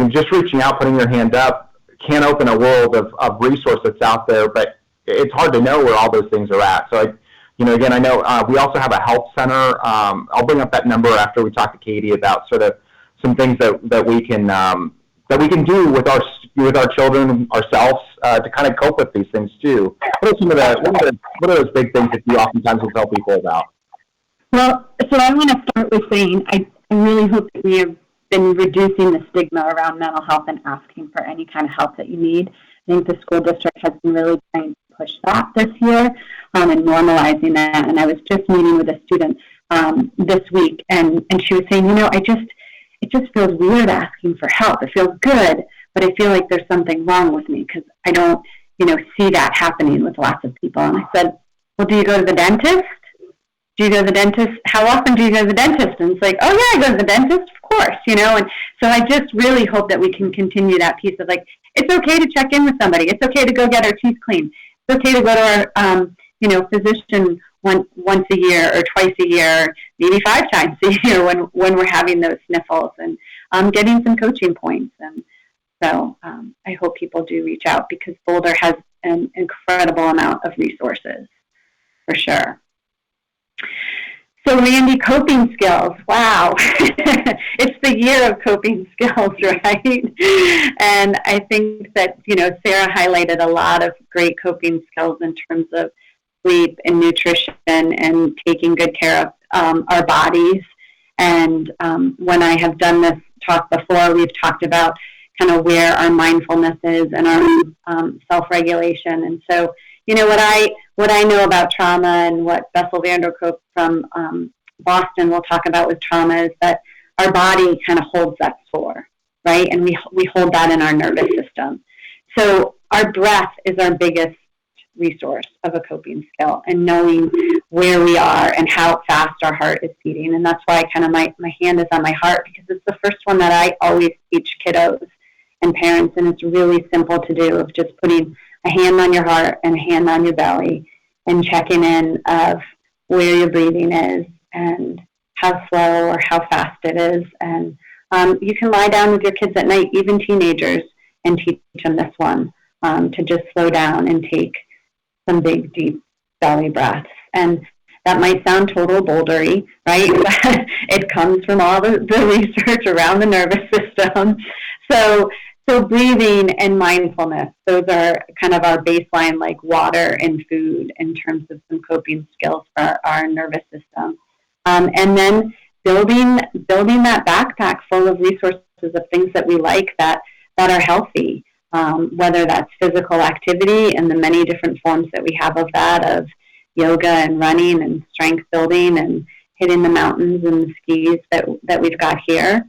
just reaching out, putting your hand up can open a world of resource that's out there, but it's hard to know where all those things are at. So, again, I know we also have a help center. I'll bring up that number after we talk to Katie about sort of some things that we can do with our children ourselves to kind of cope with these things too. What are those big things that you oftentimes will tell people about? Well, so I want to start with saying I really hope that we have been reducing the stigma around mental health and asking for any kind of help that you need. I think the school district has been really trying to push that this year and normalizing that. And I was just meeting with a student this week, and she was saying, it just feels weird asking for help. It feels good, but I feel like there's something wrong with me because I don't, see that happening with lots of people. And I said, well, do you go to the dentist? Do you go to the dentist? How often do you go to the dentist? And it's like, oh, yeah, I go to the dentist, of course, And so I just really hope that we can continue that piece of, like, it's okay to check in with somebody. It's okay to go get our teeth cleaned. It's okay to go to our, physician once a year or twice a year, maybe 5 times a year when we're having those sniffles and getting some coaching points. And so I hope people do reach out, because Boulder has an incredible amount of resources, for sure. So, Randy, coping skills. Wow. It's the year of coping skills, right? And I think that, Sara highlighted a lot of great coping skills in terms of sleep and nutrition and taking good care of our bodies. And when I have done this talk before, we've talked about kind of where our mindfulness is and our self-regulation. And so, what I know about trauma, and what Bessel van der Kolk from Boston will talk about with trauma, is that our body kind of holds that score, right? And we hold that in our nervous system. So our breath is our biggest resource of a coping skill, and knowing where we are and how fast our heart is beating. And that's why kind of my hand is on my heart, because it's the first one that I always teach kiddos and parents, and it's really simple to do, of just putting a hand on your heart and a hand on your belly and checking in of where your breathing is and how slow or how fast it is. And you can lie down with your kids at night, even teenagers, and teach them this one, to just slow down and take some big, deep belly breaths. And that might sound total bouldery, right? But it comes from all the research around the nervous system. So breathing and mindfulness, those are kind of our baseline, like water and food, in terms of some coping skills for our nervous system. And then building that backpack full of resources of things that we like that are healthy, whether that's physical activity and the many different forms that we have of that, of yoga and running and strength building and hitting the mountains and the skis that we've got here,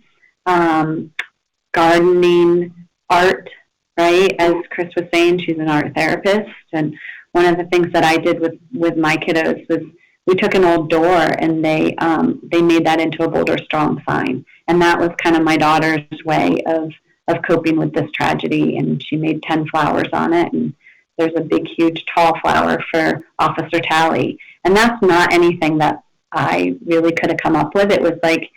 gardening, art, right? As Chris was saying, she's an art therapist, and one of the things that I did with my kiddos was we took an old door and they made that into a BoulderStrong sign, and that was kind of my daughter's way of coping with this tragedy. And she made 10 flowers on it, and there's a big, huge, tall flower for Officer Tally, and that's not anything that I really could have come up with. It was like,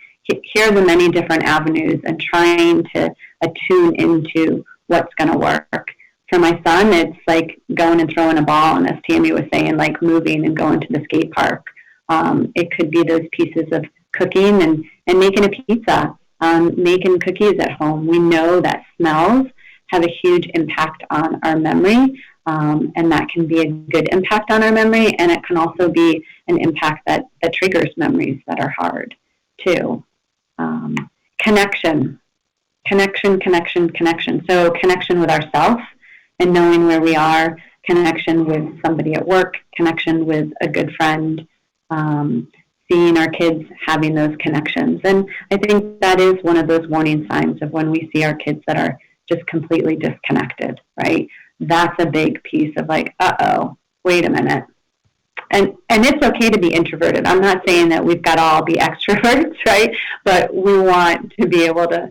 here are the many different avenues, and trying to attune into what's going to work. For my son, it's like going and throwing a ball, and as Tammy was saying, like moving and going to the skate park. It could be those pieces of cooking and making a pizza, making cookies at home. We know that smells have a huge impact on our memory, and that can be a good impact on our memory, and it can also be an impact that triggers memories that are hard, too. Connection. So connection with ourselves and knowing where we are, connection with somebody at work, connection with a good friend, seeing our kids having those connections. And I think that is one of those warning signs of when we see our kids that are just completely disconnected, right? That's a big piece of like, uh-oh, wait a minute. And it's okay to be introverted. I'm not saying that we've got to all be extroverts, right? But we want to be able to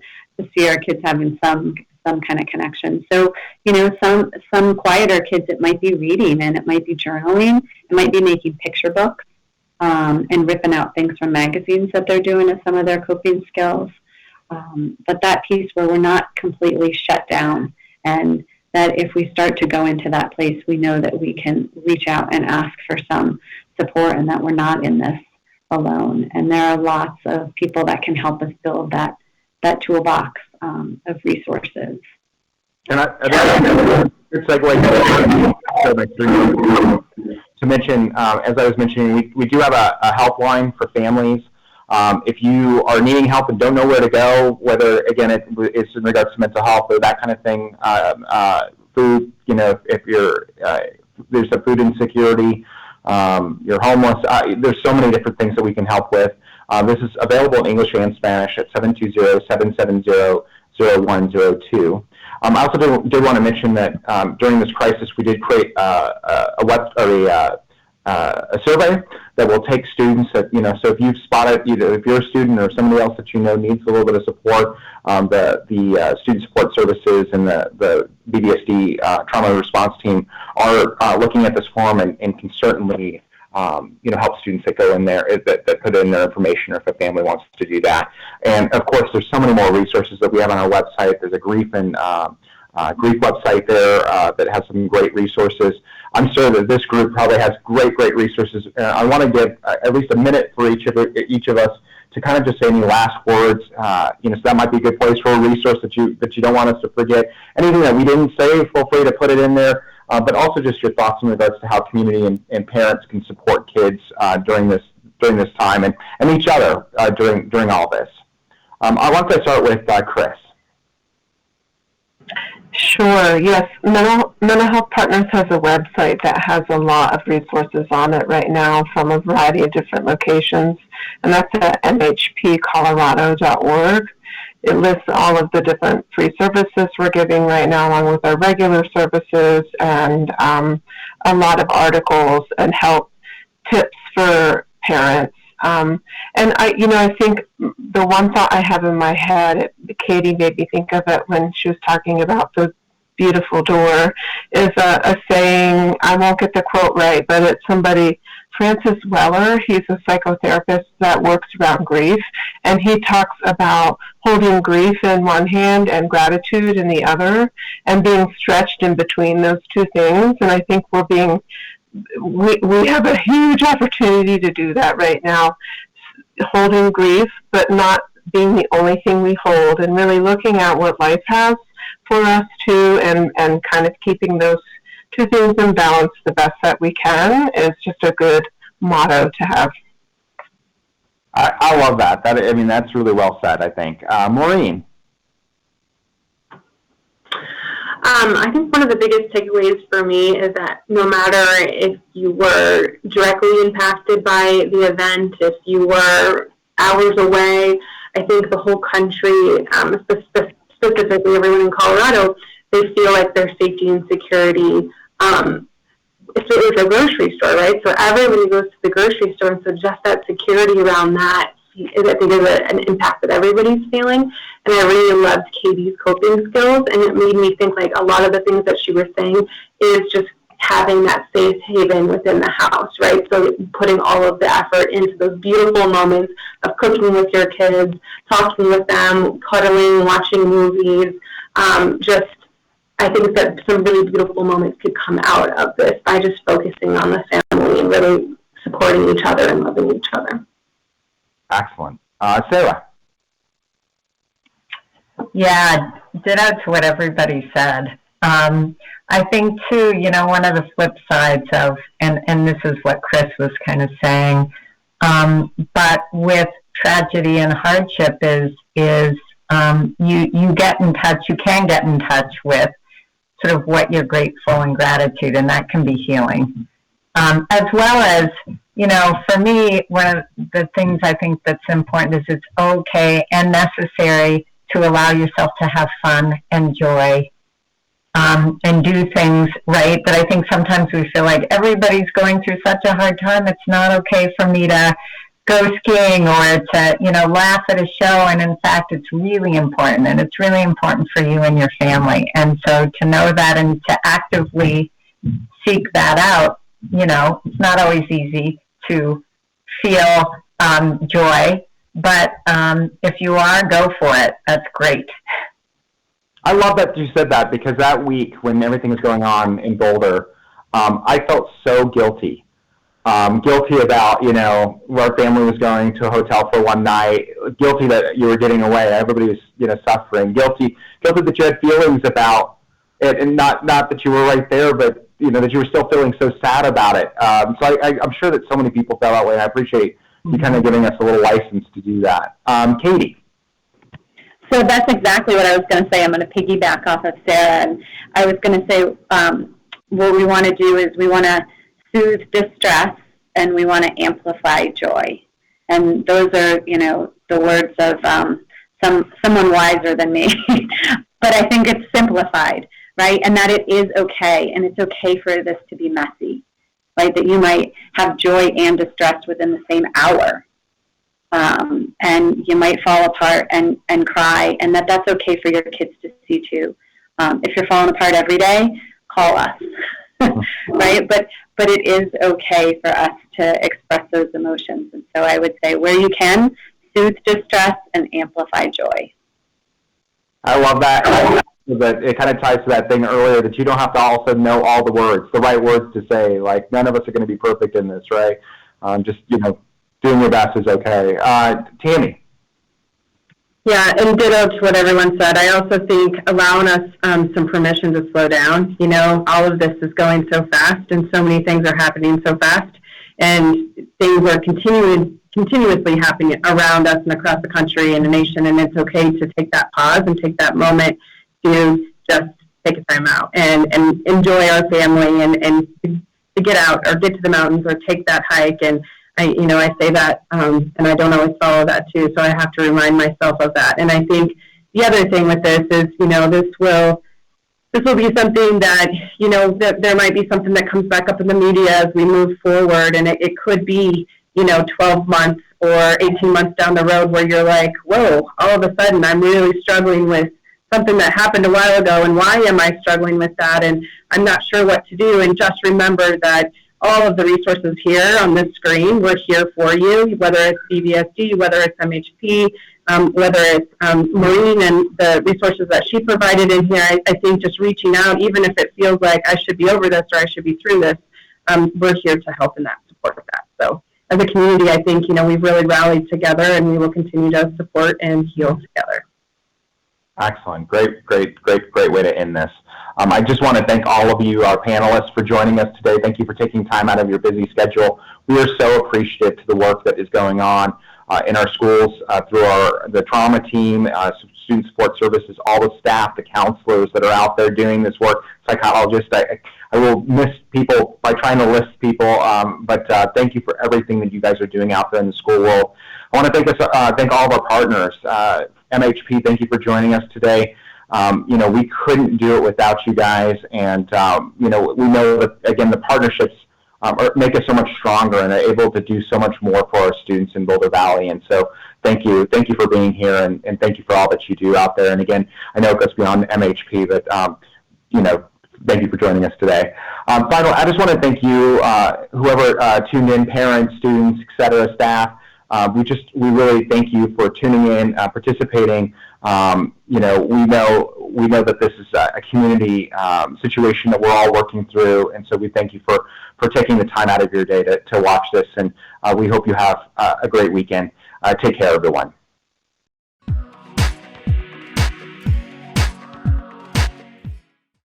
see our kids having some kind of connection. So, some quieter kids, it might be reading, and it might be journaling. It might be making picture books and ripping out things from magazines that they're doing as some of their coping skills. But that piece where we're not completely shut down, and that if we start to go into that place, we know that we can reach out and ask for some support, and that we're not in this alone. And there are lots of people that can help us build that toolbox of resources. And I think it's like to mention, as I was mentioning, we do have a helpline for families. If you are needing help and don't know where to go, whether, again, it's in regards to mental health or that kind of thing, food, if there's a food insecurity, you're homeless, there's so many different things that we can help with. This is available in English and Spanish at 720-770-0102. I also did want to mention that during this crisis, we did create a survey that will take students that, so if you've spotted, either if you're a student or somebody else that needs a little bit of support, the student support services and the BVSD trauma response team are looking at this form and can certainly help students that go in there, that put in their information, or if a family wants to do that. And of course, there's so many more resources that we have on our website. There's a grief website there that has some great resources. I'm sure that this group probably has great resources. I want to give at least a minute for each of us to kind of just say any last words. So that might be a good place for a resource that you don't want us to forget. Anything that we didn't say, feel free to put it in there. But also just your thoughts in regards to how community and parents can support kids during this time, and each other during all this. I want to start with Chris. Sure. Yes, Mental Health Partners has a website that has a lot of resources on it right now from a variety of different locations, and that's at mhpcolorado.org. It lists all of the different free services we're giving right now, along with our regular services, and a lot of articles and help tips for parents. And I think the one thought I have in my head, Katie made me think of it when she was talking about the beautiful door, is a saying, I won't get the quote right, but it's somebody, Francis Weller, he's a psychotherapist that works around grief, and he talks about holding grief in one hand and gratitude in the other, and being stretched in between those two things. And I think we have a huge opportunity to do that right now, holding grief, but not being the only thing we hold, and really looking at what life has for us too, and kind of keeping those two things in balance the best that we can is just a good motto to have. I love that. That's really well said, I think. Maureen? I think one of the biggest takeaways for me is that no matter if you were directly impacted by the event, if you were hours away, I think the whole country, specifically everyone in Colorado, they feel like their safety and security, it's a grocery store, right? So everybody goes to the grocery store, and so just that security around that, I think, is an impact that everybody's feeling. And I really loved Katie's coping skills, and it made me think like a lot of the things that she was saying is just having that safe haven within the house, right? So putting all of the effort into those beautiful moments of cooking with your kids, talking with them, cuddling, watching movies. I think that some really beautiful moments could come out of this by just focusing on the family and really supporting each other and loving each other. Excellent. Sara? Yeah, ditto to what everybody said. I think, too, one of the flip sides of, and this is what Chris was kind of saying, but with tragedy and hardship is you get in touch, you can get in touch with sort of what you're grateful and gratitude, and that can be healing. As well as, for me, one of the things I think that's important is it's okay and necessary to allow yourself to have fun and joy, and do things, right? But I think sometimes we feel like everybody's going through such a hard time, it's not okay for me to go skiing or to, laugh at a show. And in fact, it's really important, and it's really important for you and your family. And so to know that and to actively seek that out, it's not always easy to feel joy, but if you are, go for it. That's great. I love that you said that, because that week when everything was going on in Boulder, I felt so guilty. Guilty about, where our family was going to a hotel for one night, guilty that you were getting away, everybody was, suffering, guilty that you had feelings about it, and not that you were right there, but, that you were still feeling so sad about it. So I'm sure that so many people felt that way, and I appreciate you kind of giving us a little license to do that. Katie? So that's exactly what I was going to say. I'm going to piggyback off of Sara, and I was going to say what we want to do is we want to soothe distress, and we want to amplify joy. And those are, the words of someone wiser than me. But I think it's simple. amplified, right? And that it is okay, and it's okay for this to be messy, right? That you might have joy and distress within the same hour. And you might fall apart and cry, and that's okay for your kids to see too. If you're falling apart every day, call us, right? But it is okay for us to express those emotions. And so I would say where you can, soothe distress and amplify joy. I love that. But it kind of ties to that thing earlier that you don't have to also know all the words, the right words to say. Like, none of us are going to be perfect in this, right? Just, doing your best is okay. Tammy. Yeah, and ditto to what everyone said. I also think allowing us some permission to slow down. All of this is going so fast, and so many things are happening so fast, and things are continuously happening around us and across the country and the nation, and it's okay to take that pause and take that moment to just take a time out and enjoy our family and to get out or get to the mountains or take that hike. And I say that, and I don't always follow that too, so I have to remind myself of that. And I think the other thing with this is, this will be something that, that there might be something that comes back up in the media as we move forward, and it could be, 12 months or 18 months down the road where you're like, whoa, all of a sudden I'm really struggling with something that happened a while ago, and why am I struggling with that, and I'm not sure what to do. And just remember that all of the resources here on this screen, we're here for you, whether it's BVSD, whether it's MHP, whether it's Maureen and the resources that she provided in here. I think just reaching out, even if it feels like I should be over this or I should be through this, we're here to help in that, support that. So as a community, I think, we've really rallied together, and we will continue to support and heal together. Excellent. Great way to end this. I just want to thank all of you, our panelists, for joining us today. Thank you for taking time out of your busy schedule. We are so appreciative to the work that is going on in our schools through the trauma team, student support services, all the staff, the counselors that are out there doing this work, psychologists. I will miss people by trying to list people, but thank you for everything that you guys are doing out there in the school world. I want to thank all of our partners. MHP, thank you for joining us today. We couldn't do it without you guys, and we know that, again, the partnerships make us so much stronger and are able to do so much more for our students in Boulder Valley. And so thank you for being here, and thank you for all that you do out there. And again, I know it goes beyond MHP, but thank you for joining us today. Finally, I just want to thank you, whoever tuned in, parents, students, etc., staff. We really thank you for tuning in, participating. We know that this is a community situation that we're all working through, and so we thank you for taking the time out of your day to watch this, and we hope you have a great weekend. Take care, everyone.